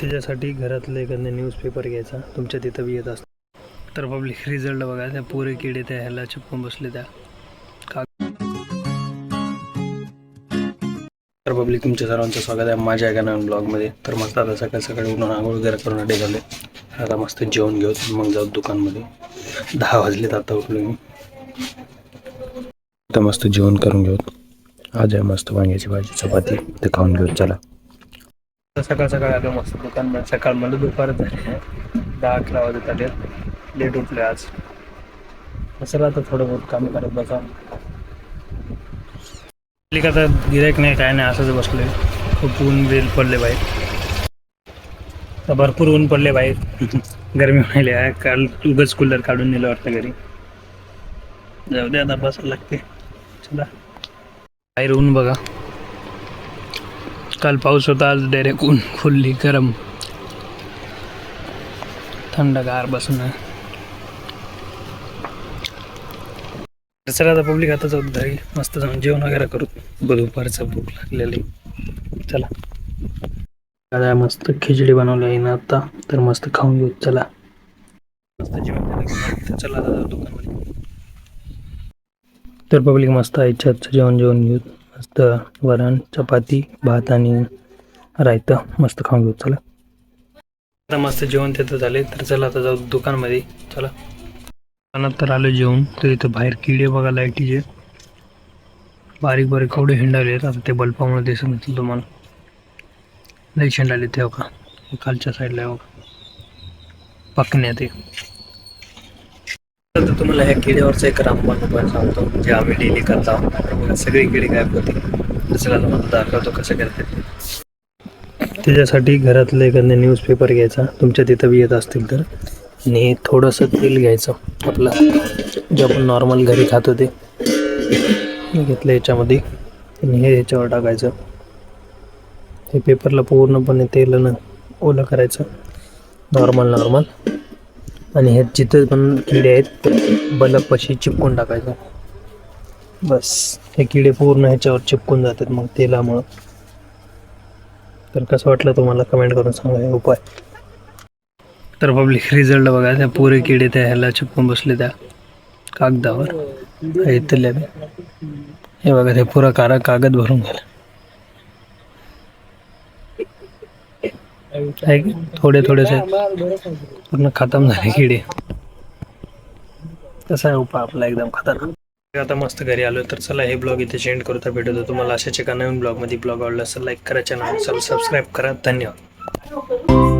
त्याच्यासाठी घरातलं एखादा न्यूजपेपर घ्यायचा, तुमच्या तिथं बी येत असतं. तर पब्लिक रिझल्ट बघा, त्या पुरे किडे त्या ह्याला चिपकून बसले त्या तर पब्लिक तुमच्या सर्वांचं स्वागत आहे माझ्या एका नवीन ब्लॉगमध्ये. तर मस्त आता सकाळी सकाळी उन्हाळा आंघोळ वगैरे करून रेडी झाले. आता मस्त जेवण घेऊ, मग जाऊ दुकानमध्ये. 10 वाजलेत आता उठलो मी. आता मस्त जेवण करून घेऊ. आज आहे मस्त वांग्याची भाजी चपाती, ते खाऊन घेऊ. चला सकाळ सकाळी आलो मस्त दुकानमध्ये. सकाळ मला दुपारच झाली, 10-11 वाजत आले. लेट उठले आज. असं आता थोडं बहुत काम करत बसा. आता गिरायक नाही काय नाही, असंच बसलोय. खूप ऊन बेल पडले बाहेर, तर भरपूर ऊन पडले बाहेर. गरमी व्हायला आहे. काल उगाच कूलर काढून नेलं वाटतं घरी. जाऊ दे आता, बसायला लागते. चला बाहेर ऊन बघा. काल पाऊस होता, आज डायरेक्ट ऊन फुल्ली गरम थंडगार बसून. सर आता पब्लिक आता जाऊ घरी, मस्त जाऊन जेवण वगैरे करू. दुपारचं भूक लागलेली. चला आता मस्त खिचडी बनवली आहे ना आता, तर मस्त खाऊन घेऊ. चला मस्त जेवण झालं. चला आता जाऊ दुकानमध्ये. तर पब्लिक मस्त आईच्याचं जेवण घेऊ. मस्त वरण चपाती भात आणि रायता मस्त खाऊन घेऊ. चला आता मस्त जेवण तिथं झाले. तर चला आता जाऊ दुकानमध्ये. चला दुकानात तर आलो जेवण. तर इथं बाहेर किडे बघा, लाईटीचे बारीक बारीक कवडे हिंडाले. आता ते बल्बामुळे दिसत नसतील तुम्हाला. लई शेंडाले ते का खालच्या साईडला पकण्यात. तर तुम्हाला ह्या किड्यावरचा एक रामबाण उपाय सांगतो, जे आम्ही डेली करतो. सगळे किडे गायब होते. दुसऱ्या तुम्हाला दाखवतो कसं करते. त्याच्यासाठी घरातलं एखादा न्यूजपेपर घ्यायचा, तुमच्या तिथं बी येत असतील तर. आणि थोडंसं तेल घ्यायचं आपलं, जे आपण नॉर्मल घरी खातो ते घेतलं याच्यामध्ये. आणि हे ह्याच्यावर टाकायचं. हे पेपरला पूर्णपणे तेलानं ओलं करायचं, नॉर्मल. आणि हे जिथे पण किडे आहेत बल्बपाशी चिपकून टाकायचं. बस हे किडे पूर्ण ह्याच्यावर चिपकून जातात मग तेलामुळं. तर कसं वाटलं तुम्हाला कमेंट करून सांगा हे उपाय. तर पब्लिक रिझल्ट बघा, त्या पुरे किडे त्या ह्याला चिपकून बसले त्या कागदावर. हे बघा, ते पुरा कागद भरून गेला. थोडे पूर्ण खतम झाले किडे. कसा आहे उपाय आपला, एकदम खतरनाक. आता मस्त घरी आलो. तर चला हे ब्लॉग इथे सेंड करू. तर भेटतो तुम्हाला अशाच एका नवीन ब्लॉगमध्ये. ब्लॉग आवडला असेल लाईक करा, चॅनल सबस्क्राईब करा. धन्यवाद.